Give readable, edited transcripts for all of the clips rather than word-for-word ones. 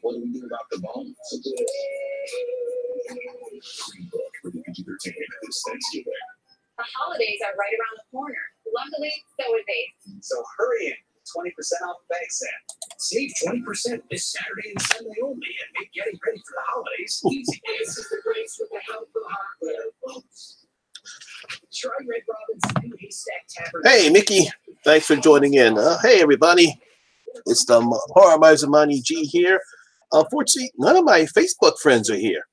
What do we do about the bones? Pre-book for the PG-13 this Thanksgiving. The holidays are right around the corner. Luckily, so is they. So hurry in. 20% off bag set. Save 20% this Saturday and Sunday only and make getting ready for the holidays easy. This is the grace with the help of hardware, folks. Try Red Robin's new Haystack Tavern. Hey, Mickey. Thanks for joining in. Hey, everybody. It's the Horror Money G here. Unfortunately, none of my Facebook friends are here.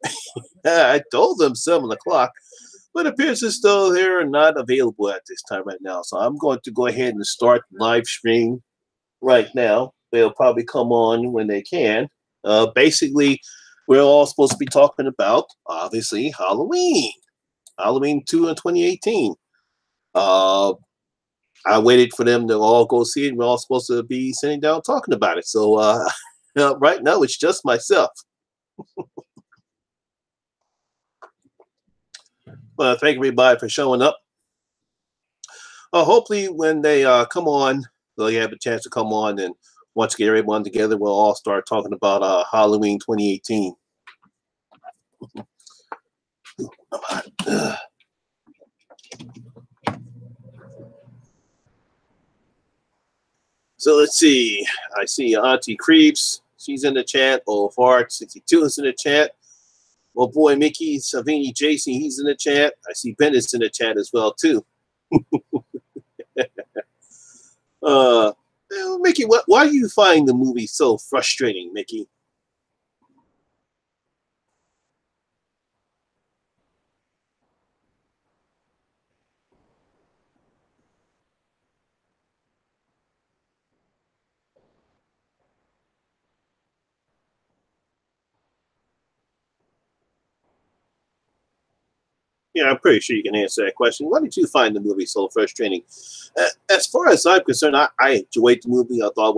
I told them 7 o'clock, but it appears as though they're not available at this time right now. So I'm going to go ahead and start the live stream right now. They'll probably come on when they can. Basically, we're all supposed to be talking about, obviously, Halloween. Halloween 2 in 2018. I waited for them to all go see it. We're all supposed to be sitting down talking about it. So right now, it's just myself. Well, thank everybody for showing up. Hopefully, when they come on, they'll have a chance to come on, and once we get everyone together, we'll all start talking about Halloween 2018. So let's see. I see Auntie Creeps. She's in the chat. Old Fart 62 is in the chat. Well, boy, Mickey Savini Jason, he's in the chat. I see Bennett's in the chat as well, too. Mickey, why do you find the movie so frustrating, Mickey? Yeah, I'm pretty sure you can answer that question. Why did you find the movie so frustrating? As far as I'm concerned, I enjoyed the movie. I thought it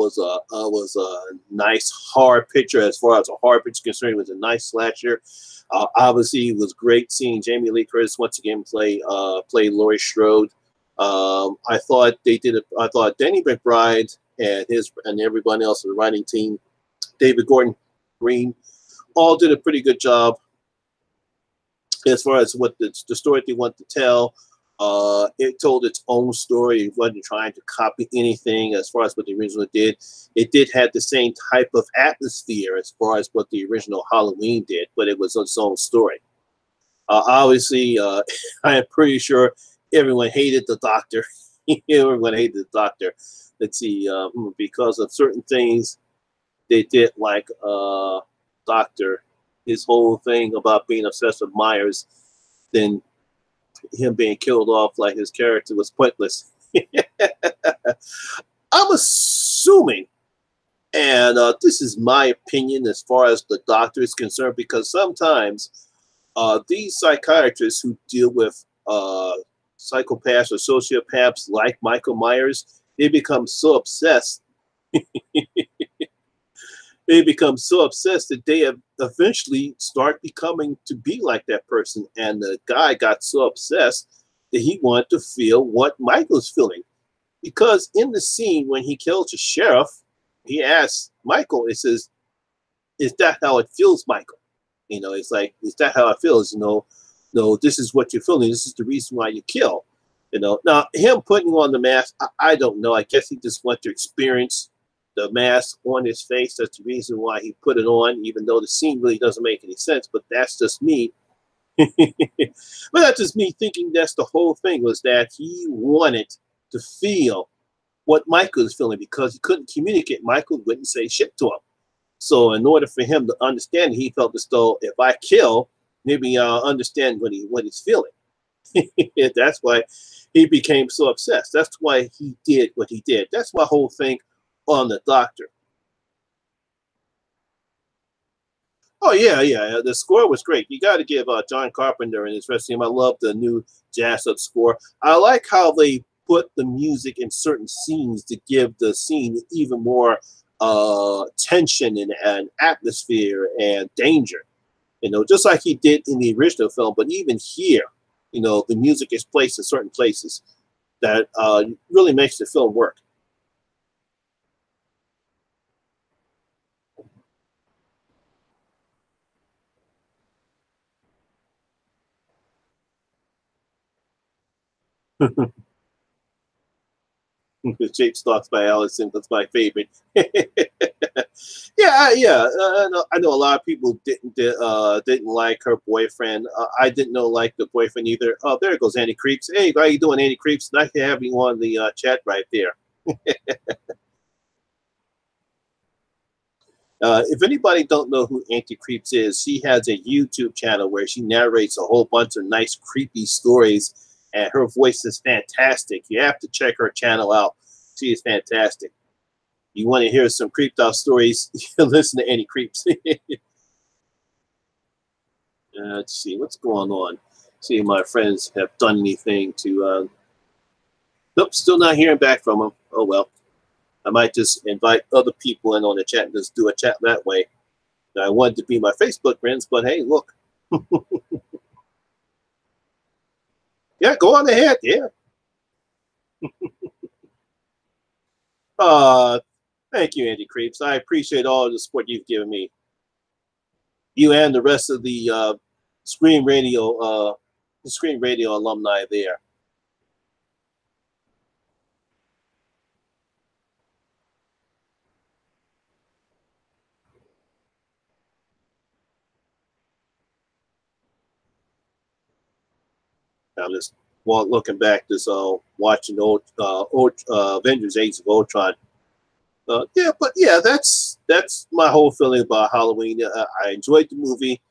was a nice horror picture. As far as a horror picture is concerned, it was a nice slasher. Obviously, it was great seeing Jamie Lee Curtis once again play Laurie Strode. I thought they did it. I thought Danny McBride and everyone else in the writing team, David Gordon Green, all did a pretty good job. As far as what the story they want to tell, it told its own story. It wasn't trying to copy anything as far as what the original did. It did have the same type of atmosphere as far as what the original Halloween did, but it was its own story. Obviously, I am pretty sure everyone hated the Doctor. Everyone hated the Doctor. Let's see, because of certain things they did, like Doctor. His whole thing about being obsessed with Myers, then him being killed off like his character was pointless. I'm assuming, and this is my opinion as far as the Doctor is concerned, because sometimes these psychiatrists who deal with psychopaths or sociopaths like Michael Myers, they become so obsessed. They become so obsessed that they eventually start becoming to be like that person. And the guy got so obsessed that he wanted to feel what Michael's feeling. Because in the scene when he kills the sheriff, he asks Michael, it says, "Is that how it feels, Michael?" You know, it's like, "Is that how it feels?" You know, no, this is what you're feeling. This is the reason why you kill. You know, now him putting on the mask, I don't know. I guess he just wants to experience the mask on his face. That's the reason why he put it on, even though the scene really doesn't make any sense. But that's just me. But that's just me thinking that's the whole thing, was that he wanted to feel what Michael is feeling, because he couldn't communicate. Michael wouldn't say shit to him. So in order for him to understand, he felt as though if I kill, maybe I'll understand what he's feeling. That's why he became so obsessed. That's why he did what he did. That's my whole thing on the Doctor. Oh yeah, the score was great. You got to give John Carpenter and his rest of the team. I love the new jazz up score. I like how they put the music in certain scenes to give the scene even more tension and atmosphere and danger. You know, just like he did in the original film. But even here, you know, the music is placed in certain places that really makes the film work. The Shape Stalks by Allison was my favorite. Yeah. I know a lot of people didn't like her boyfriend. I didn't know like the boyfriend either. Oh, there goes Andy Creeps. Hey, how you doing, Andy Creeps? Nice to have you on the chat right there. If anybody don't know who Auntie Creeps is, she has a YouTube channel where she narrates a whole bunch of nice creepy stories, and her voice is fantastic. You have to check her channel out. She is fantastic. You want to hear some creeped out stories? Listen to Auntie Creeps. Let's see what's going on. See if my friends have done anything to. Nope, still not hearing back from them. Oh well. I might just invite other people in on the chat and just do a chat that way. I wanted to be my Facebook friends, but hey, look. Yeah, go on ahead. Yeah. Thank you, Andy Creeps. I appreciate all the support you've given me. You and the rest of the Scream Radio alumni there. I'm just looking back, just watching old Avengers: Age of Ultron. That's my whole feeling about Halloween. I enjoyed the movie.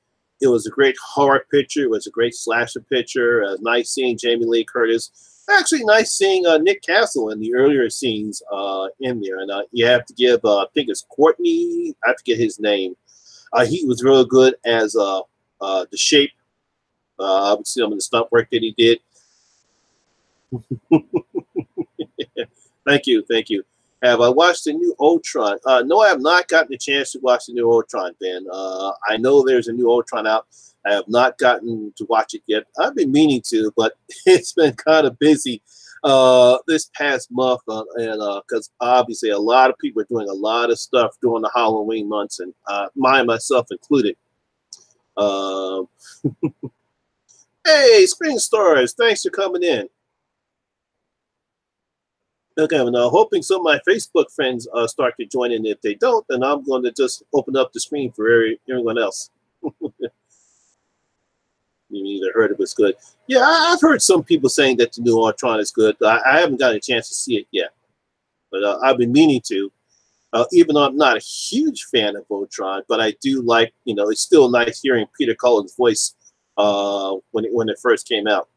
It was a great horror picture. It was a great slasher picture. Nice seeing Jamie Lee Curtis. Actually, nice seeing Nick Castle in the earlier scenes in there. And you have to give, I think it's Courtney. I forget his name. He was real good as the Shape. I would see him in the stunt work that he did. Thank you. Have I watched the new Ultron? No, I have not gotten a chance to watch the new Ultron, Ben. I know there's a new Ultron out. I have not gotten to watch it yet. I've been meaning to, but it's been kind of busy this past month, and because obviously a lot of people are doing a lot of stuff during the Halloween months, and myself included. Hey, Spring Stars, thanks for coming in. Okay, I'm now hoping some of my Facebook friends start to join in. If they don't, then I'm going to just open up the screen for everyone else. You either heard it was good. Yeah, I've heard some people saying that the new Ultron is good. I haven't gotten a chance to see it yet, but I've been meaning to. Even though I'm not a huge fan of Ultron, but I do like, it's still nice hearing Peter Cullen's voice when it first came out.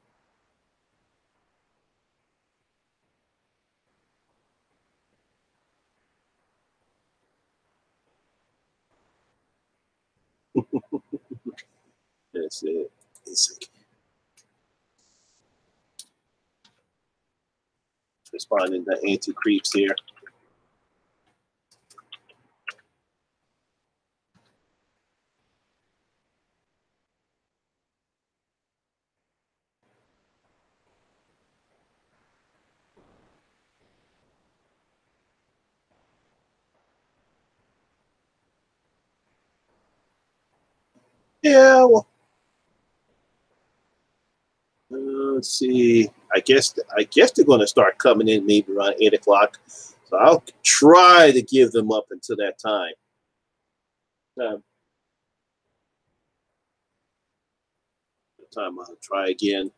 That's it. Responding to Anti Creeps here. Yeah, well, let's see. I guess they're going to start coming in maybe around 8 o'clock. So I'll try to give them up until that time. I'll try again.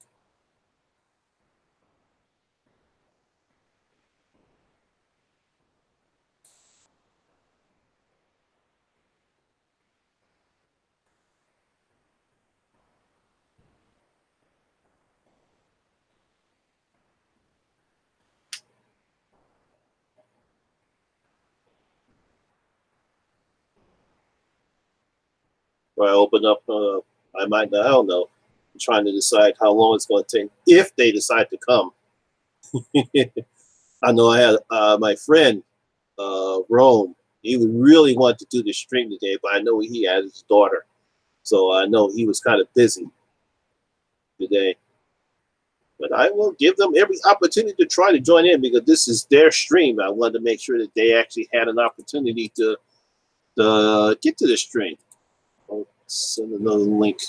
Or I open up, I might not, I don't know. I'm trying to decide how long it's going to take if they decide to come. I know I had my friend, Rome. He would really want to do the stream today, but I know he had his daughter. So I know he was kind of busy today. But I will give them every opportunity to try to join in because this is their stream. I wanted to make sure that they actually had an opportunity to get to the stream. I'll send another link.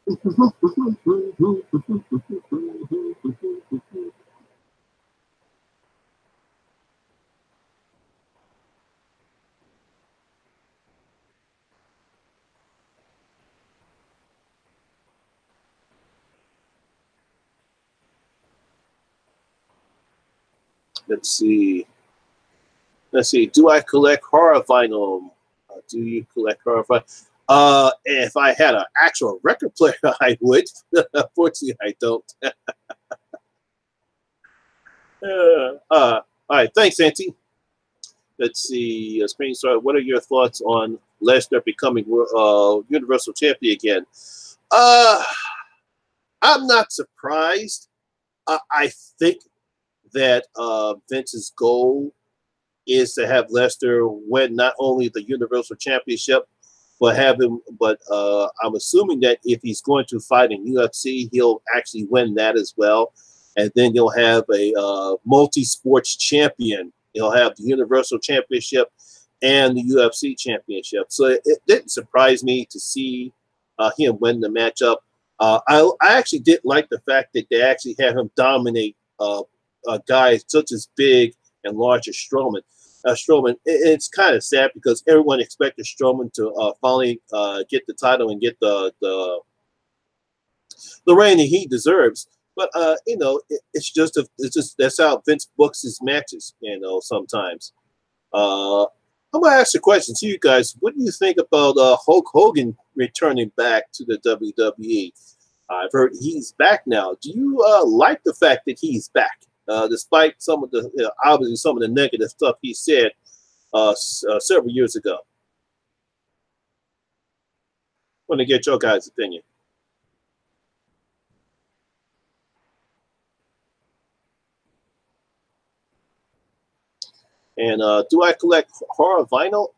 Let's see. Let's see. Do I collect horror vinyl? Do you collect horror vinyl? If I had an actual record player, I would. Unfortunately, I don't. All right. Thanks, Auntie. Let's see. Screen start. What are your thoughts on Lesnar becoming Universal Champion again? Uh, I'm not surprised. I think that Vince's goal is to have Lesnar win not only the Universal Championship, but have him. But I'm assuming that if he's going to fight in UFC, he'll actually win that as well, and then you'll have a multi-sports champion. He'll have the Universal Championship and the UFC Championship. So it didn't surprise me to see him win the matchup. I actually did like the fact that they actually had him dominate guys such as Big and larger Strowman. It's kind of sad because everyone expected Strowman to finally get the title and get the reign that he deserves. But it's just that's how Vince books his matches. Sometimes. I'm gonna ask a question to you guys. What do you think about Hulk Hogan returning back to the WWE? I've heard he's back now. Do you like the fact that he's back? Despite some of the obviously some of the negative stuff he said several years ago. Want to get your guys' opinion. And do I collect horror vinyl?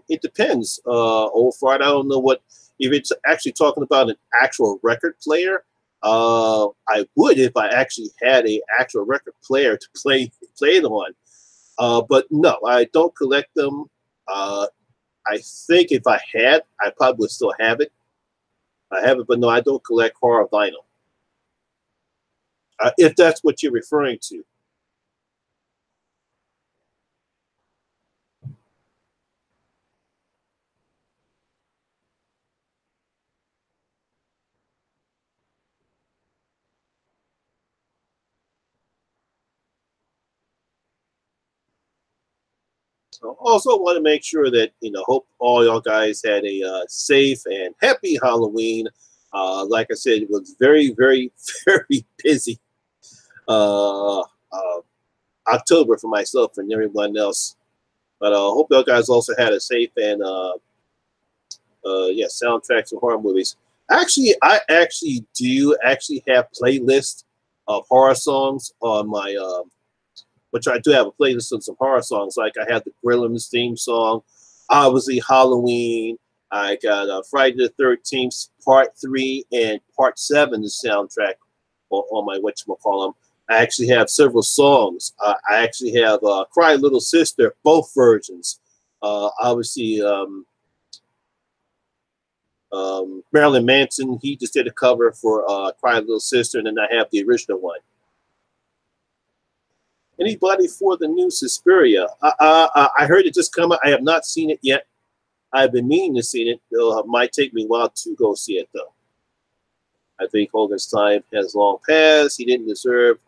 It depends. Old Friday, I don't know what if it's actually talking about an actual record player. I would if I actually had a actual record player to play it on. But no, I don't collect them. I think if I had, I probably would still have it. I have it, but no, I don't collect horror vinyl. If that's what you're referring to. So also want to make sure that hope all y'all guys had a safe and happy Halloween. Like I said, it was very, very, very busy October for myself and everyone else. But I hope y'all guys also had a safe and soundtracks of horror movies. Actually, I actually do have playlists of horror songs on my which I do have a playlist of some horror songs. Like I have the Gremlins theme song, obviously Halloween. I got Friday the 13th Part 3 and Part 7 the soundtrack on my whatchamacallem. I actually have several songs. I actually have Cry Little Sister, both versions. Obviously, Marilyn Manson, he just did a cover for Cry Little Sister, and then I have the original one. Anybody for the new Suspiria? I heard it just come out. I have not seen it yet. I've been meaning to see it. It might take me a while to go see it, though. I think Hogan's time has long passed. He didn't deserve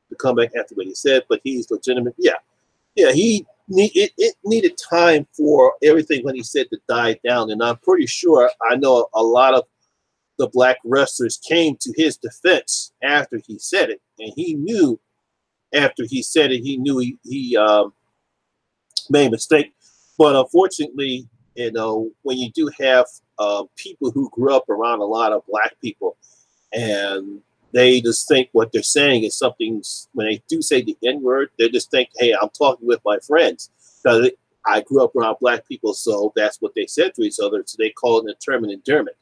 to come back after what he said, but he's legitimate. Yeah. It needed time for everything when he said to die down, and I'm pretty sure I know a lot of the black wrestlers came to his defense after he said it, and he knew after he said it, he knew he made a mistake. But unfortunately, when you do have people who grew up around a lot of black people, and they just think what they're saying is something, when they do say the N-word, they just think, hey, I'm talking with my friends. Because I grew up around black people, so that's what they said to each other. So they call it a term of endearment.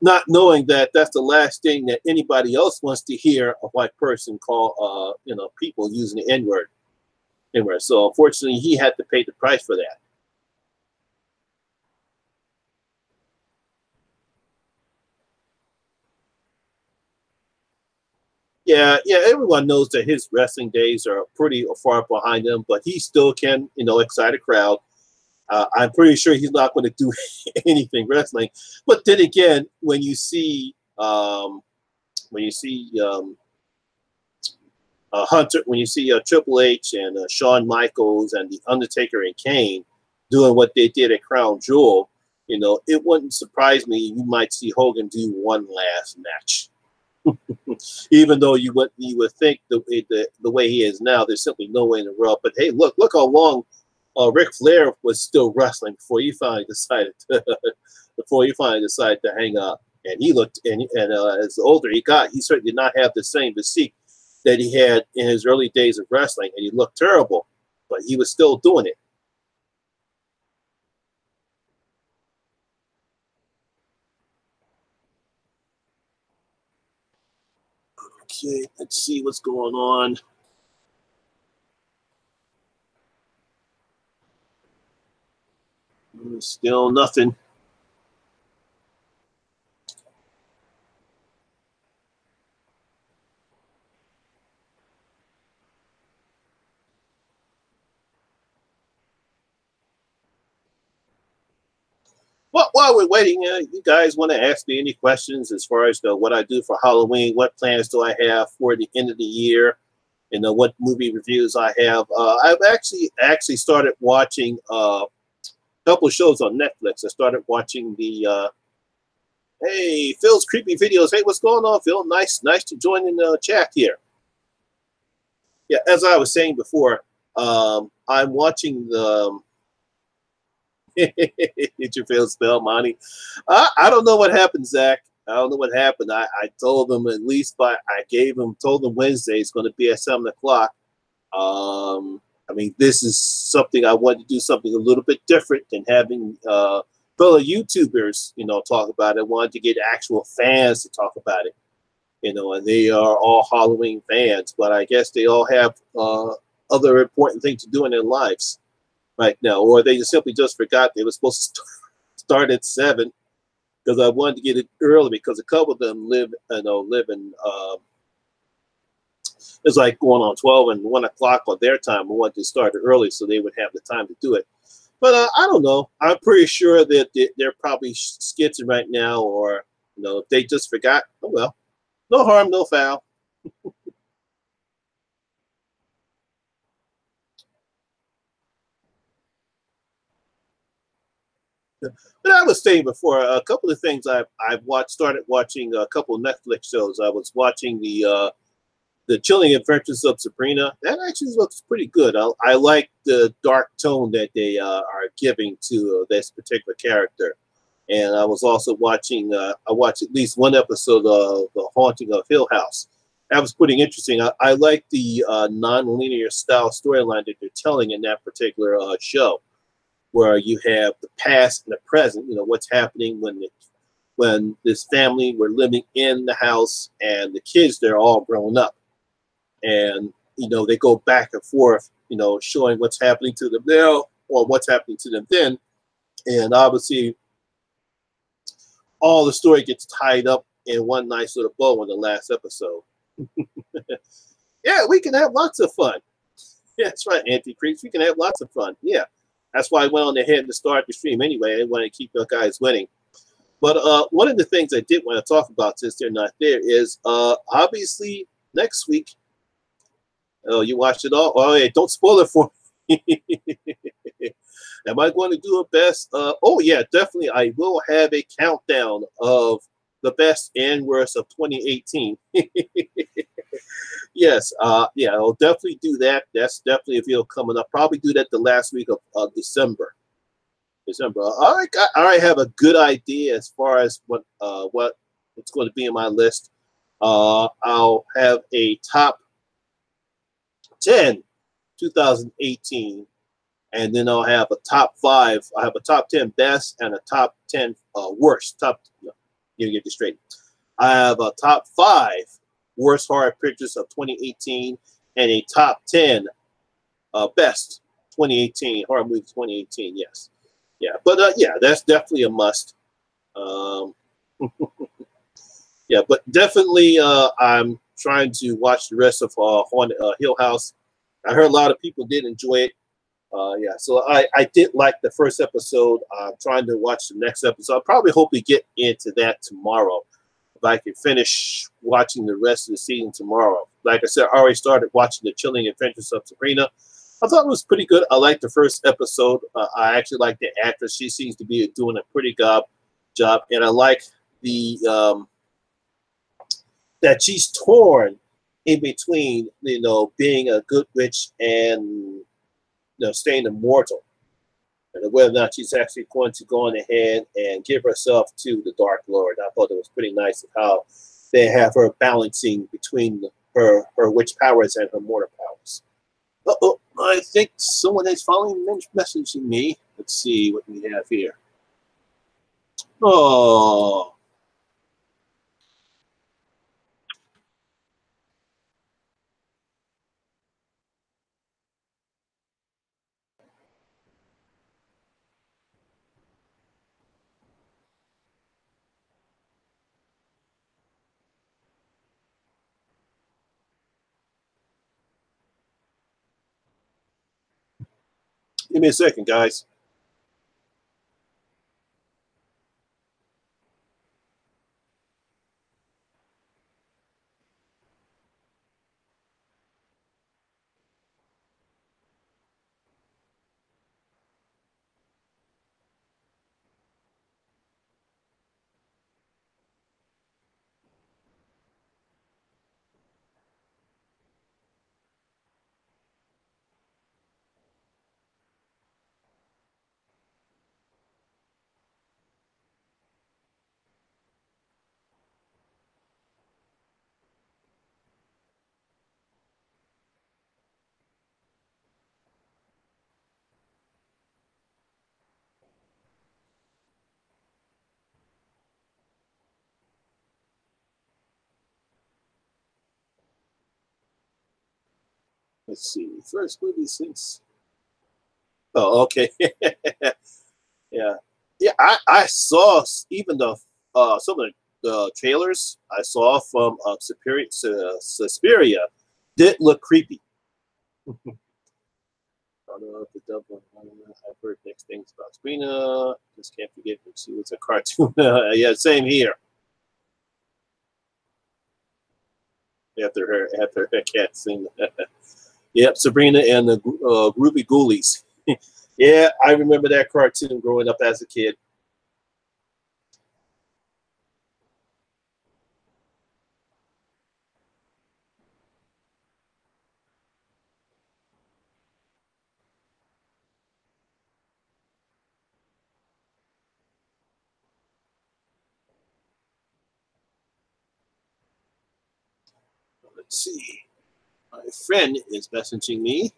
Not knowing that that's the last thing that anybody else wants to hear a white person call, people using the N-word. So unfortunately, he had to pay the price for that. yeah. Everyone knows that his wrestling days are pretty far behind him, but he still can, excite a crowd. I'm pretty sure he's not going to do anything wrestling. But then again, when you see Hunter, when you see Triple H and Shawn Michaels and The Undertaker and Kane doing what they did at Crown Jewel, it wouldn't surprise me you might see Hogan do one last match. Even though you would think the way he is now, there's simply no way in the world. But hey, look how long Ric Flair was still wrestling before he finally decided to hang up. And he looked, and as the older he got, he certainly did not have the same physique that he had in his early days of wrestling, and he looked terrible, but he was still doing it. Okay, let's see what's going on. Still nothing. Well, while we're waiting, you guys want to ask me any questions as far as what I do for Halloween? What plans do I have for the end of the year? What movie reviews I have? I've actually started watching a couple of shows on Netflix. I started watching the hey, Phil's Creepy Videos. Hey, what's going on, Phil? Nice to join in the chat here. Yeah, as I was saying before, I'm watching the. Did you feel spell, Monty? I don't know what happened, Zach. I don't know what happened. I told them told them Wednesday it's going to be at 7 o'clock. I mean, this is something I wanted to do something a little bit different than having fellow YouTubers, talk about it. I wanted to get actual fans to talk about it, and they are all Halloween fans, but I guess they all have other important things to do in their lives right now, or they simply just forgot they were supposed to start at 7 because I wanted to get it early because a couple of them live in it's like going on 12 and 1 o'clock on their time. I wanted to start early so they would have the time to do it. But I don't know. I'm pretty sure that they're probably skitzing right now, or if they just forgot, oh well, no harm, no foul. But I was saying before, a couple of things started watching a couple of Netflix shows. I was watching the Chilling Adventures of Sabrina. That actually looks pretty good. I like the dark tone that they are giving to this particular character. And I was also watching. I watched at least one episode of The Haunting of Hill House. That was pretty interesting. I like the non-linear style storyline that they're telling in that particular show, where you have the past and the present, what's happening when this family were living in the house and the kids, they're all grown up. And, they go back and forth, showing what's happening to them now or what's happening to them then. And obviously, all the story gets tied up in one nice little bow in the last episode. Yeah, we can have lots of fun. Yeah, that's right, Anti-Creeps. We can have lots of fun. Yeah. That's why I went on ahead to start the stream anyway. I want to keep you guys winning. But one of the things I did want to talk about since they're not there is obviously next week. Oh, you watched it all? Oh, yeah, don't spoil it for me. Am I going to do a best? Oh, yeah, definitely. I will have a countdown of the best and worst of 2018. Yes, yeah, I'll definitely do that. That's definitely a video coming up. Probably do that the last week of December. I already have a good idea as far as what's going to be in my list. I'll have a top 10 2018, and then I'll have a top 5. I have a top 10 best and a top 10 worst. You get this straight. I have a top 5 worst horror pictures of 2018 and a top 10 best 2018 horror movie 2018. Yes, yeah, but yeah, that's definitely a must. Yeah, but definitely I'm trying to watch the rest of Haunted Hill House. I heard a lot of people did enjoy it. Yeah, so I did like the first episode. I'm trying to watch the next episode. I'll probably hope to get into that tomorrow. If I can finish watching the rest of the season tomorrow. Like I said, I already started watching The Chilling Adventures of Sabrina. I thought it was pretty good. I liked the first episode. I actually like the actress. She seems to be doing a pretty good job. And I like the that she's torn in between, being a good witch and staying immortal, and whether or not she's actually going to go on ahead and give herself to the Dark Lord. I thought it was pretty nice of how they have her balancing between her witch powers and her mortal powers. Uh-oh, I think someone is finally messaging me. Let's see what we have here. Oh. Give me a second, guys. Let's see. First movie since. Oh, okay. Yeah, yeah. I saw even the some of the trailers I saw from Suspiria did look creepy. I've heard mixed things about Sabrina. Just can't forget when she was a cartoon. Yeah, same here. After her cat scene. Yep, Sabrina and the Groovy Ghoulies. Yeah, I remember that cartoon growing up as a kid. Let's see. My friend is messaging me.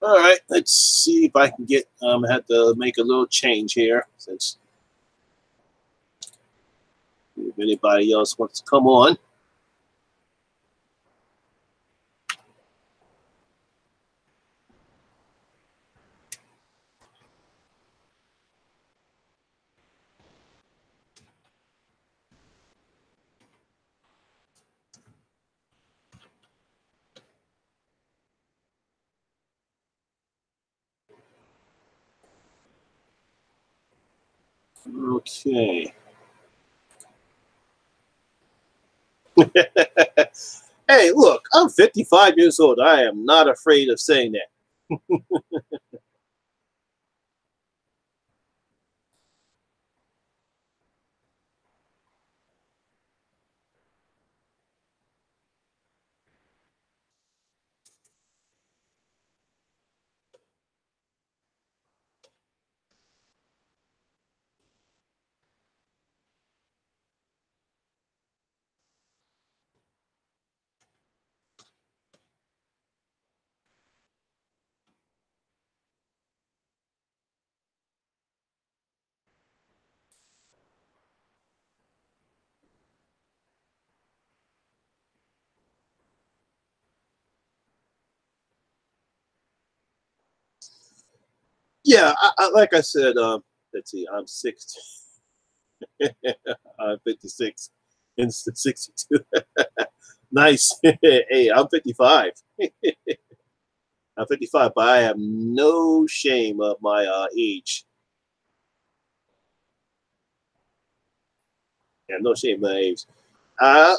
All right, let's see if I can get. I have to make a little change here since if anybody else wants to come on. Okay. Hey, look, I'm 55 years old. I am not afraid of saying that. Yeah, like I said, let's see, I'm 60. I'm 56 and 62. Nice. Hey, I'm 55. I'm 55, but I have no shame of my age. I have no shame of my age. I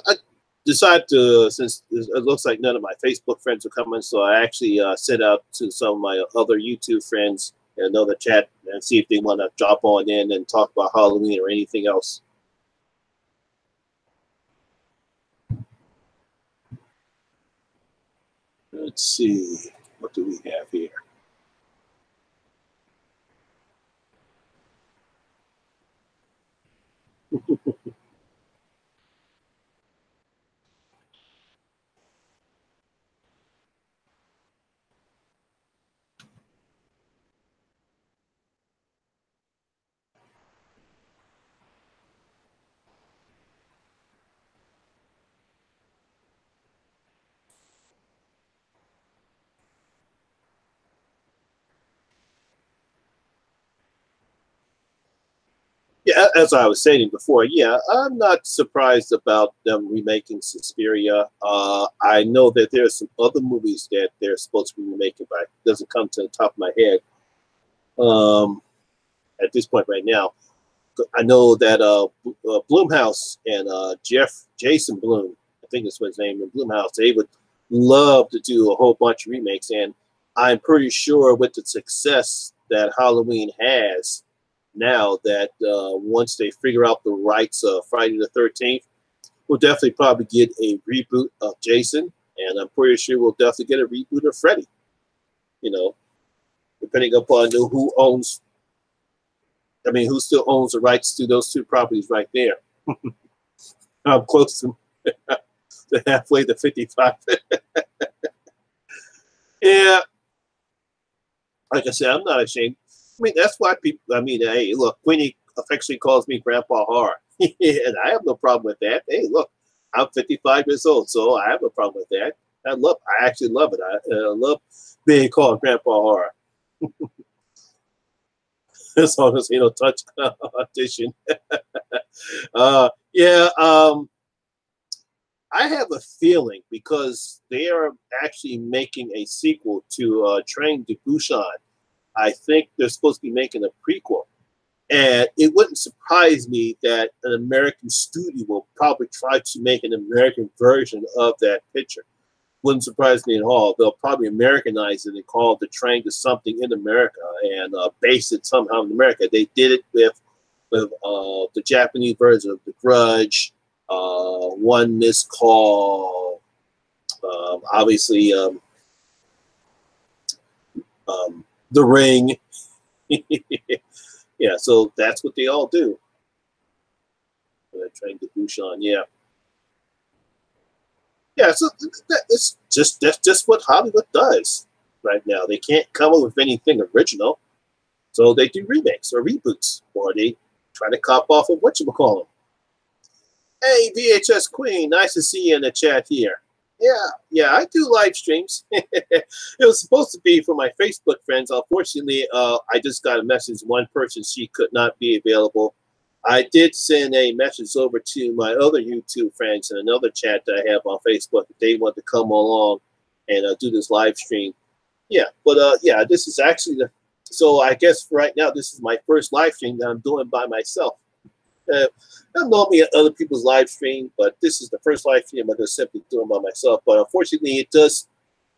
decided to, since it looks like none of my Facebook friends are coming, so I actually sent out to some of my other YouTube friends and another chat and see if they want to drop on in and talk about Halloween or anything else. Let's see. What do we have here? Yeah, as I was saying before, yeah, I'm not surprised about them remaking Suspiria. I know that there are some other movies that they're supposed to be remaking, but it doesn't come to the top of my head at this point right now. I know that Blumhouse and Jason Blum, I think that's what his name is, Blumhouse, they would love to do a whole bunch of remakes. And I'm pretty sure with the success that Halloween has now, that once they figure out the rights of Friday the 13th, we'll definitely probably get a reboot of Jason. And I'm pretty sure we'll definitely get a reboot of Freddy, you know, depending upon who owns, I mean, who still owns the rights to those two properties right there. I'm close to halfway to 55. Yeah, like I said, I'm not ashamed. I mean, that's why people, I mean, hey, look, Queenie affectionately calls me Grandpa Horror. And I have no problem with that. Hey, look, I'm 55 years old, so I have no problem with that. I actually love it. I love being called Grandpa Horror. As long as, touch audition. Yeah, I have a feeling because they are actually making a sequel to Train to Busan. I think they're supposed to be making a prequel. And it wouldn't surprise me that an American studio will probably try to make an American version of that picture. Wouldn't surprise me at all. They'll probably Americanize it and call the train to something in America and base it somehow in America. They did it with the Japanese version of The Grudge, one Miss Call, obviously The Ring. Yeah, so that's what they all do. Train to Busan, yeah. Yeah, so that's just what Hollywood does right now. They can't come up with anything original, so they do remakes or reboots, or they try to cop off of whatchamacallit. Hey, VHS Queen, nice to see you in the chat here. Yeah, I do live streams. It was supposed to be for my Facebook friends. Unfortunately, I just got a message. One person, she could not be available. I did send a message over to my other YouTube friends and another chat that I have on Facebook if they want to come along and do this live stream. Yeah, but yeah, this is actually so I guess right now this is my first live stream that I'm doing by myself. I'm normally at other people's live stream, but this is the first live stream I'm just simply doing by myself. But unfortunately,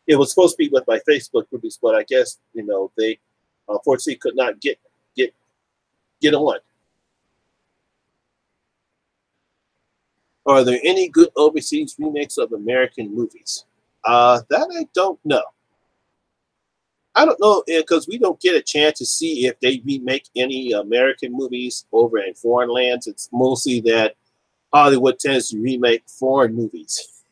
it was supposed to be with my Facebook groupies, but I guess they unfortunately could not get on. Are there any good overseas remakes of American movies? That I don't know. I don't know because we don't get a chance to see if they remake any American movies over in foreign lands. It's mostly that Hollywood tends to remake foreign movies.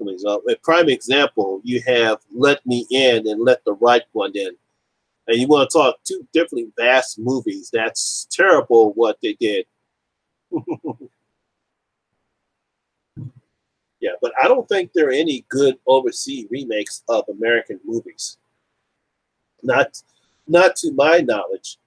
A prime example, you have Let Me In and Let the Right One In. And you want to talk two different vast movies. That's terrible what they did. Yeah, but I don't think there are any good overseas remakes of American movies. Not, not to my knowledge.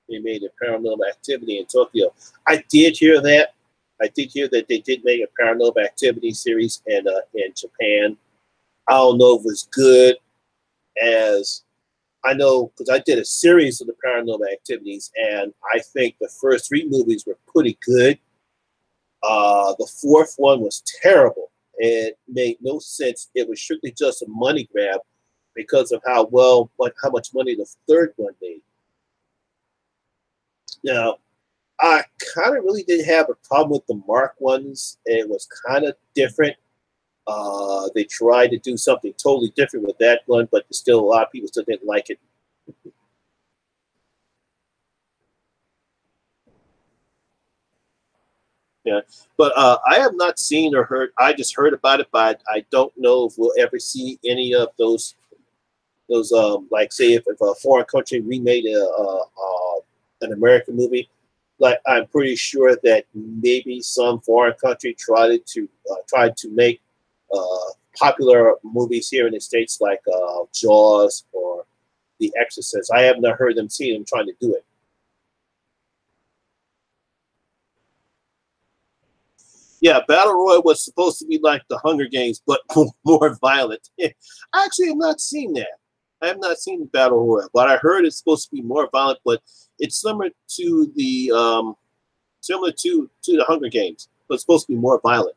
They made a Paranormal Activity in Tokyo. I did hear that. I did hear that they did make a Paranormal Activity series in Japan. I don't know if it was good as I know because I did a series of the Paranormal Activities, and I think the first three movies were pretty good. The fourth one was terrible. It made no sense. It was strictly just a money grab because of how much money the third one made. Now, I kind of really didn't have a problem with the Mark ones. It was kind of different. They tried to do something totally different with that one, but still a lot of people still didn't like it. Yeah, but I have not seen or heard. I just heard about it, but I don't know if we'll ever see any of those like say if a foreign country remade an American movie, like I'm pretty sure that maybe some foreign country tried to make popular movies here in the States like Jaws or The Exorcist. I have not heard them see them trying to do it. Yeah, Battle Royale was supposed to be like the Hunger Games, but more violent. I actually have not seen that. I have not seen Battle Royale, but I heard it's supposed to be more violent. But it's similar to the Hunger Games, but it's supposed to be more violent.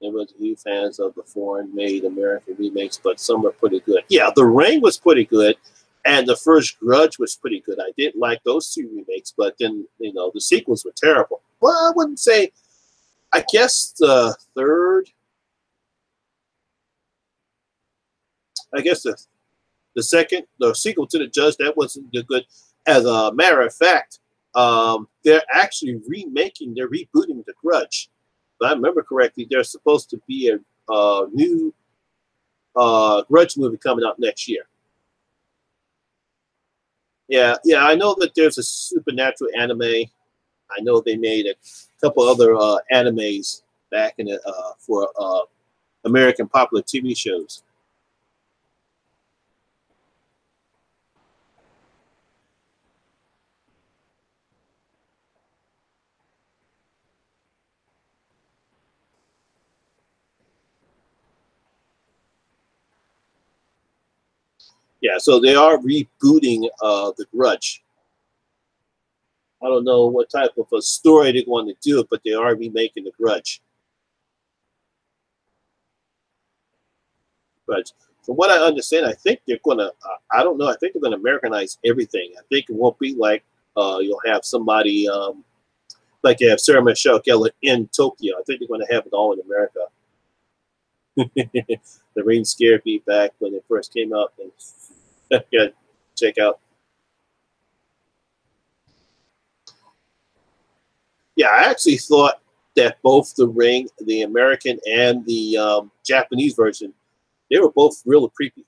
There was few fans of the foreign-made American remakes, but some were pretty good. Yeah, The Ring was pretty good, and the first Grudge was pretty good. I didn't like those two remakes, but then the sequels were terrible. Well, I wouldn't say. I guess the third. I guess the sequel to The Judge, that wasn't good. As a matter of fact, they're actually they're rebooting The Grudge. If I remember correctly, there's supposed to be a new Grudge movie coming out next year. Yeah, I know that there's a supernatural anime. I know they made a couple other animes back in the for American popular TV shows. Yeah, so they are rebooting The Grudge. I don't know what type of a story they're going to do, but they are remaking The Grudge. But from what I understand, I think they're going to. I don't know. I think they're going to Americanize everything. I think it won't be like you'll have somebody like you have Sarah Michelle Gellar in Tokyo. I think they're going to have it all in America. The Ring scared me back when it first came out, and yeah, check out. Yeah, I actually thought that both The Ring, the American and the Japanese version, they were both really creepy.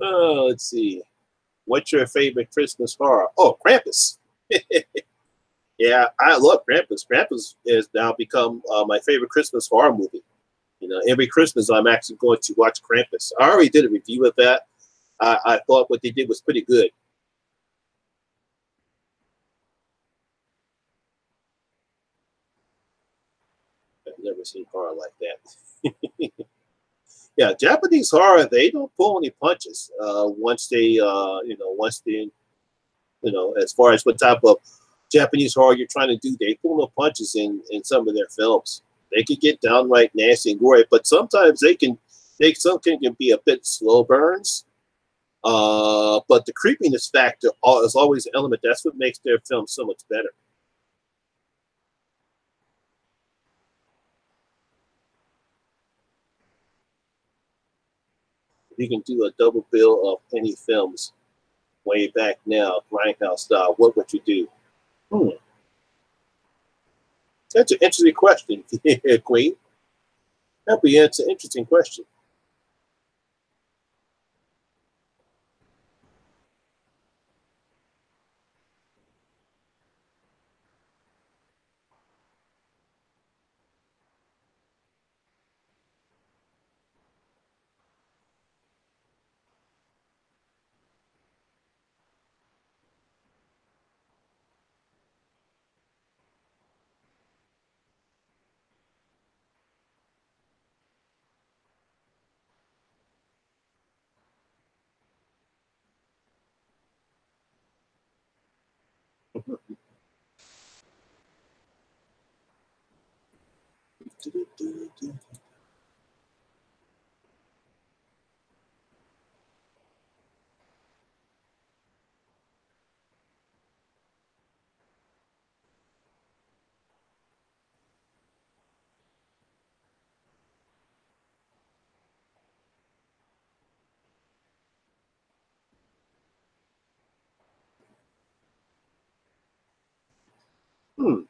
Oh, let's see. What's your favorite Christmas horror? Oh, Krampus. Yeah, I love Krampus. Krampus has now become my favorite Christmas horror movie. Every Christmas I'm actually going to watch Krampus. I already did a review of that. I thought what they did was pretty good. I've never seen horror like that. Yeah, Japanese horror, they don't pull any punches. As far as what type of Japanese horror you're trying to do, they pull no punches in some of their films. They can get downright nasty and gory, but sometimes some can be a bit slow burns. But the creepiness factor is always an element. That's what makes their film so much better. If you can do a double bill of any films way back now, Grindhouse style, what would you do? That's an interesting question, Queen. That's an interesting question. Hmm.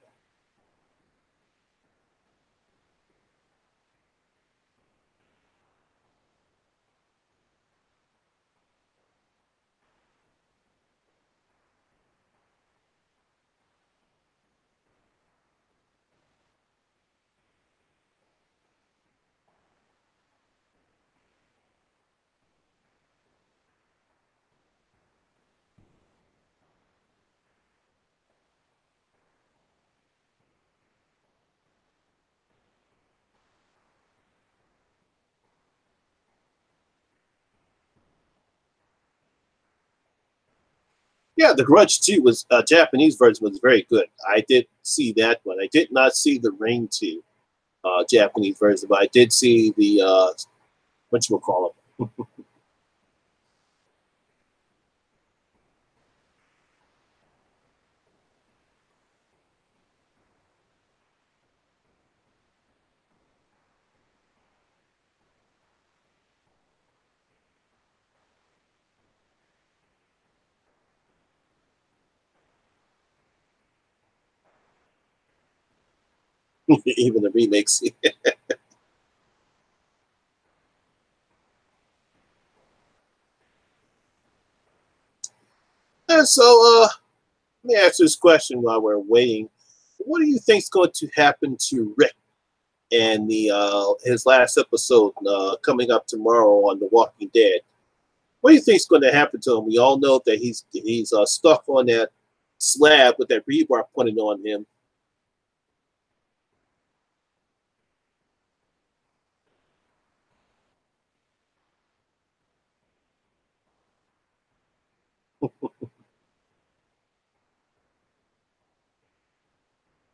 Yeah, The Grudge 2 was Japanese version was very good. I did see that one. I did not see the Ring 2 Japanese version, but I did see the what you call them. Even the remakes. And so let me ask this question while we're waiting. What do you think is going to happen to Rick and the his last episode coming up tomorrow on The Walking Dead? What do you think is going to happen to him? We all know that he's stuck on that slab with that rebar pointed on him.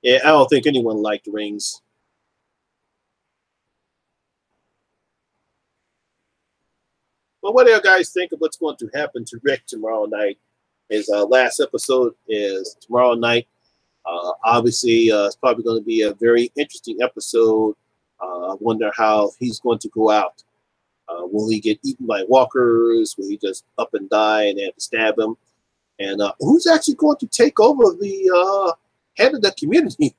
Yeah, I don't think anyone liked rings. But what do you guys think of what's going to happen to Rick tomorrow night? His last episode is tomorrow night. Obviously, it's probably going to be a very interesting episode. I wonder how he's going to go out. Will he get eaten by walkers? Will he just up and die and they have to stab him? And who's actually going to take over the head of the community?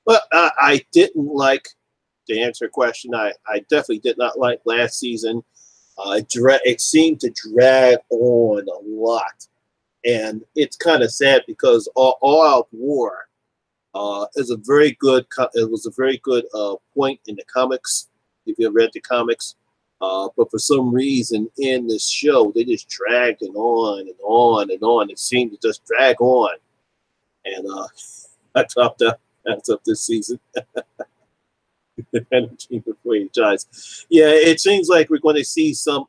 But I didn't like, to answer your question, I definitely did not like last season. It seemed to drag on a lot. And it's kind of sad because All Out War is a very good. It was a very good point in the comics. If you read the comics, But for some reason in this show, they just dragged it on and on and on. It seemed to just drag on. And I dropped out after this season. Energy before you guys. Yeah, it seems like we're going to see some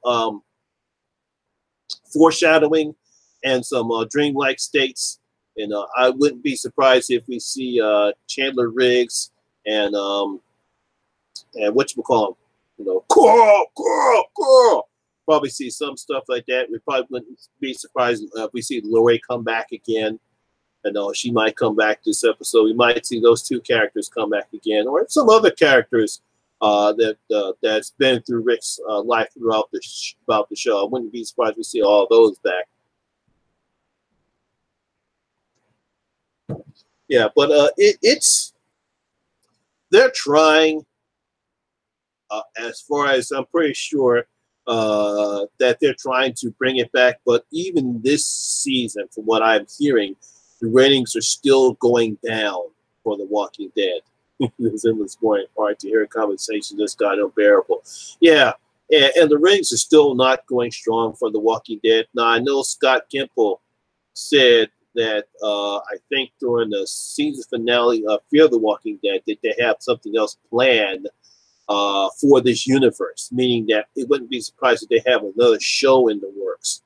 foreshadowing and some dreamlike states. And I wouldn't be surprised if we see Chandler Riggs and whatchamacallit, Coral. Probably see some stuff like that. We probably wouldn't be surprised if we see Lori come back again. And she might come back this episode. We might see those two characters come back again, or some other characters that's been through Rick's life throughout the show. I wouldn't be surprised if we see all those back. Yeah, but it's they're trying. As far as I'm pretty sure that they're trying to bring it back, but even this season, from what I'm hearing, the ratings are still going down for The Walking Dead. It's endless boring hard to hear a conversation just got unbearable. Yeah, and the ratings are still not going strong for The Walking Dead. Now, I know Scott Gimple said that I think during the season finale of Fear the Walking Dead that they have something else planned for this universe, meaning that it wouldn't be surprised if they have another show in the works.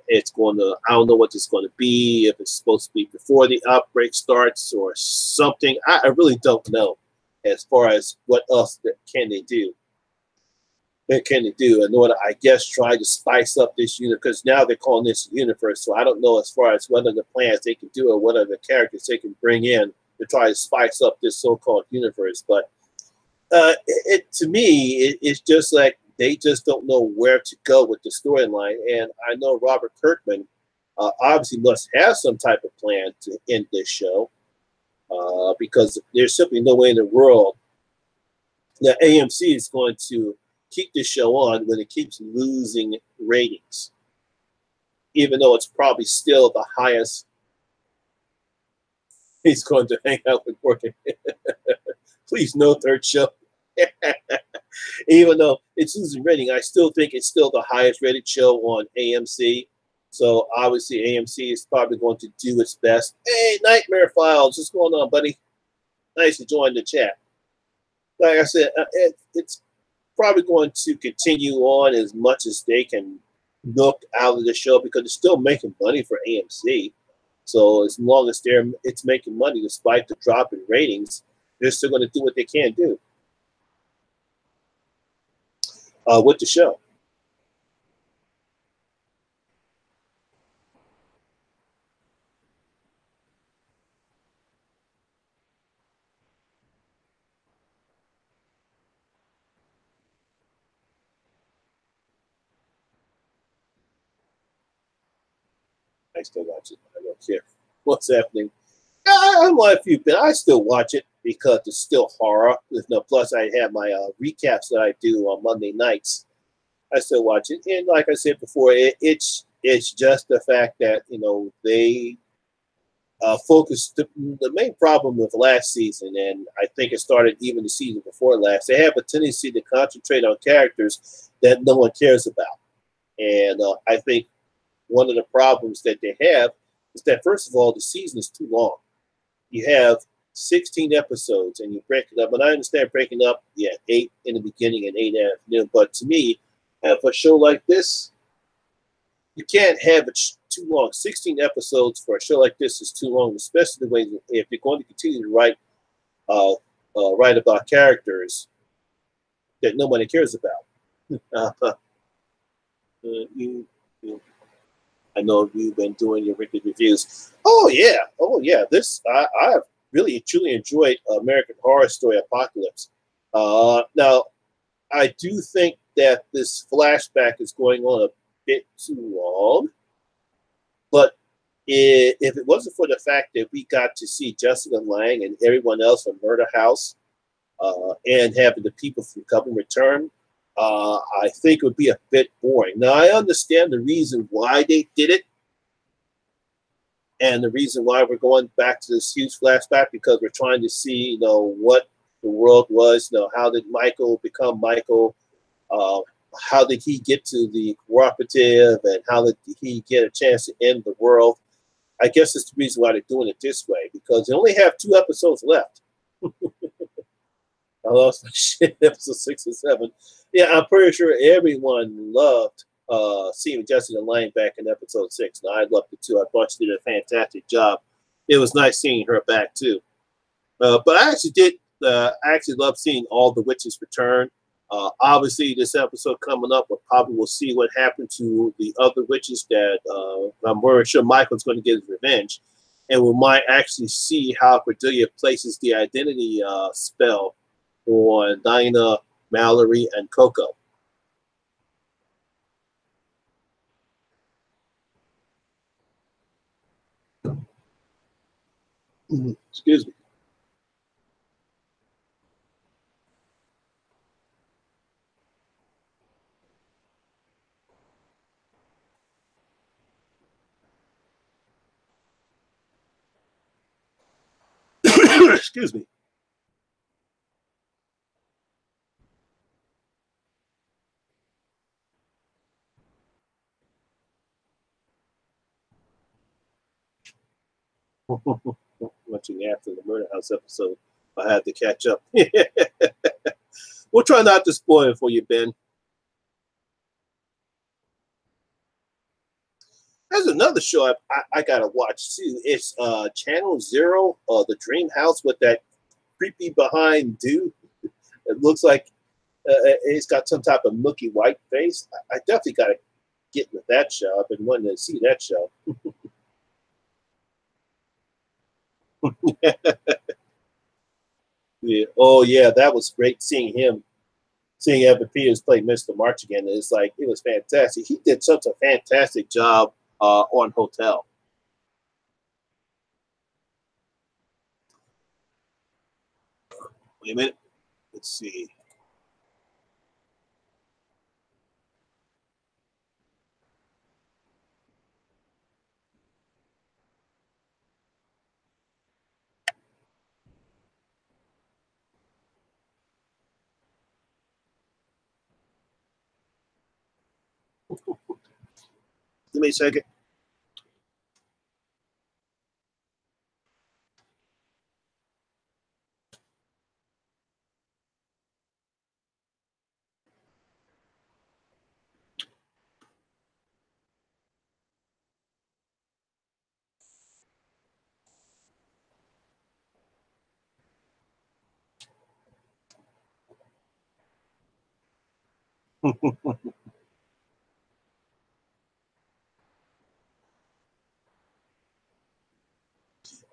It's going to, I don't know what it's going to be, if it's supposed to be before the outbreak starts or something. I really don't know as far as what else can they do. What can they do in order, I guess, try to spice up this universe? Because now they're calling this universe, so I don't know as far as what are the plans they can do or what are the characters they can bring in to try to spice up this so-called universe. But to me, it's just like they just don't know where to go with the storyline. And I know Robert Kirkman obviously must have some type of plan to end this show because there's simply no way in the world that AMC is going to keep this show on when it keeps losing ratings, even though it's probably still the highest. He's going to hang out with Morgan. Please, no third show. Even though it's losing rating, I still think it's still the highest rated show on AMC. So obviously AMC is probably going to do its best. Hey, Nightmare Files, what's going on, buddy? Nice to join the chat. Like I said, it's probably going to continue on as much as they can milk out of the show because it's still making money for AMC. So as long as it's making money despite the drop in ratings, they're still going to do what they can do with the show. I still watch it. I don't care what's happening. I like a few, but I still watch it because it's still horror. Plus, I have my recaps that I do on Monday nights. I still watch it, and like I said before, it's just the fact that they focused. The main problem with last season, and I think it started even the season before last, they have a tendency to concentrate on characters that no one cares about, and I think one of the problems that they have is that first of all, the season is too long. You have 16 episodes, and you break it up. And I understand breaking up, 8 in the beginning and 8 in the afternoon. But to me, for a show like this, you can't have it too long. 16 episodes for a show like this is too long, especially the way if you're going to continue to write about characters that nobody cares about. I know you've been doing your weekly reviews. Oh yeah. This I have really truly enjoyed American Horror Story Apocalypse. Now, I do think that this flashback is going on a bit too long, but if it wasn't for the fact that we got to see Jessica Lange and everyone else from Murder House and having the people from Coven return, I think it would be a bit boring. Now, I understand the reason why they did it and the reason why we're going back to this huge flashback because we're trying to see, what the world was, how did Michael become Michael, Uh, how did he get to the cooperative, and how did he get a chance to end the world? I guess it's the reason why they're doing it this way, because they only have 2 episodes left. I lost my shit, episode 6 and 7. Yeah, I'm pretty sure everyone loved seeing Jessica Lange back in episode 6. And I loved it too. I thought she did a fantastic job. It was nice seeing her back too. But I actually did. I actually love seeing all the witches return. Obviously, this episode coming up, we'll see what happened to the other witches. That I'm very sure Michael's going to get his revenge, and we might actually see how Cordelia places the identity spell on Dinah, Mallory, and Coco. Excuse me. Excuse me. Watching after the Murder House episode, I had to catch up. We'll try not to spoil it for you, Ben. There's another show I gotta watch too. It's Channel Zero, the Dream House with that creepy behind dude. It looks like he's got some type of milky white face. I definitely gotta get with that show. I've been wanting to see that show. Yeah. Oh yeah, that was great seeing him, seeing Evan Peters play Mr. March again. It's like it was fantastic. He did such a fantastic job on Hotel. Wait a minute. Let's see. Give me a second.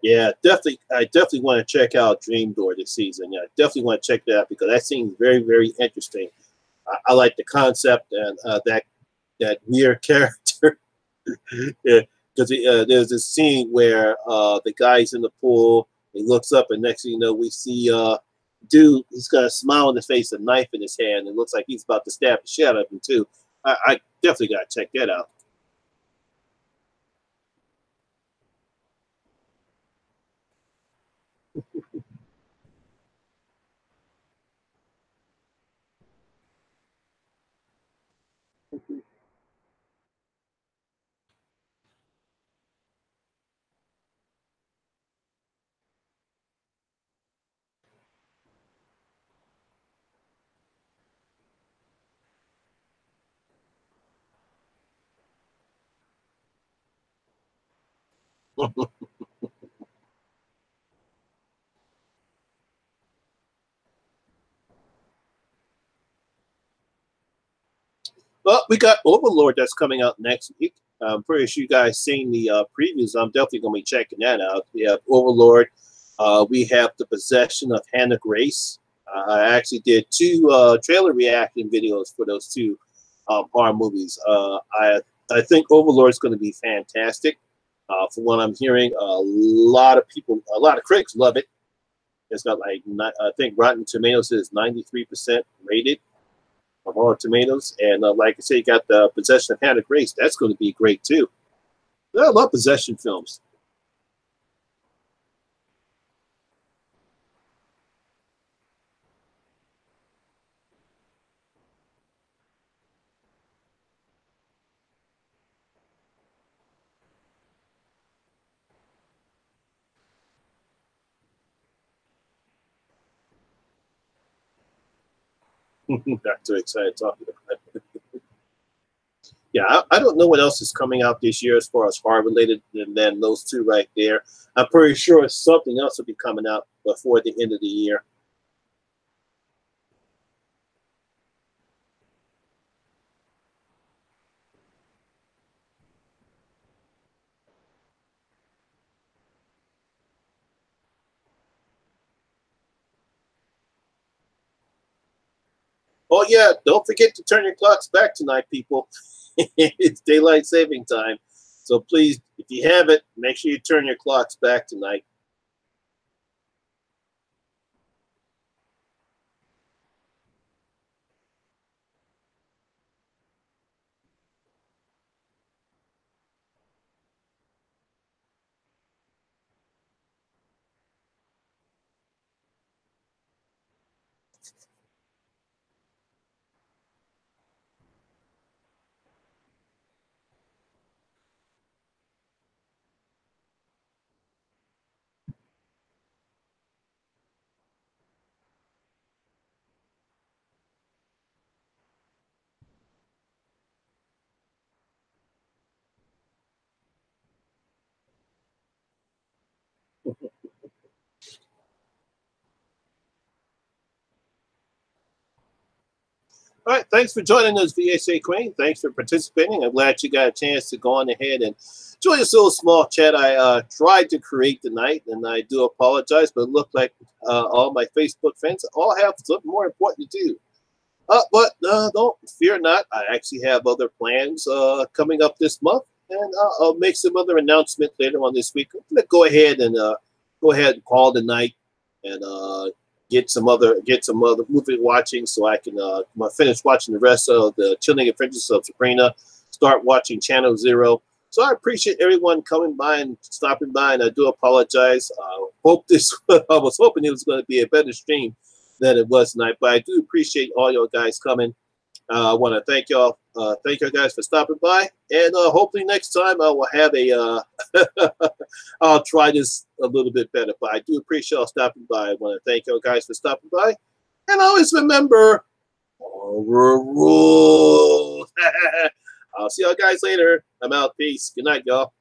Yeah, definitely. I definitely want to check out Dream Door this season. Yeah, I definitely want to check that out because that seems very, very interesting. I like the concept and that weird character. Yeah, because there's this scene where the guy's in the pool. He looks up, and next thing you know, we see dude. He's got a smile on his face, a knife in his hand. It looks like he's about to stab the shit out of him too. I definitely got to check that out. Well, we got Overlord that's coming out next week. I'm pretty sure you guys seen the previews. I'm definitely going to be checking that out. We have Overlord. We have The Possession of Hannah Grace. I actually did 2 trailer reaction videos for those 2 horror movies. I think Overlord is going to be fantastic. From what I'm hearing, a lot of people, a lot of critics love it. It's got like, I think Rotten Tomatoes is 93% rated of Rotten Tomatoes. And like I say, you got The Possession of Hannah Grace. That's going to be great too. I love possession films. Not too excited talking about it. Yeah, I don't know what else is coming out this year as far as horror related than those two right there. I'm pretty sure something else will be coming out before the end of the year. Oh yeah, don't forget to turn your clocks back tonight, people. It's daylight saving time. So please, if you have it, make sure you turn your clocks back tonight. All right, thanks for joining us, VSA Queen. Thanks for participating. I'm glad you got a chance to go on ahead and join this little small chat I tried to create tonight, and I do apologize, but it looked like all my Facebook friends all have something more important to do. But don't fear not. I actually have other plans coming up this month, and I'll make some other announcement later on this week. I'm gonna go ahead and call the night and get some other movie watching so I can finish watching the rest of the Chilling Adventures of Sabrina. Start watching Channel Zero. So I appreciate everyone coming by and stopping by, and I do apologize. I was hoping it was going to be a better stream than it was tonight, but I do appreciate all your guys coming. I want to thank you guys for stopping by, and hopefully next time I will have I'll try this a little bit better. But I do appreciate y'all stopping by. I want to thank you guys for stopping by, and always remember, overruled. I'll see y'all guys later. I'm out. Peace. Good night, y'all.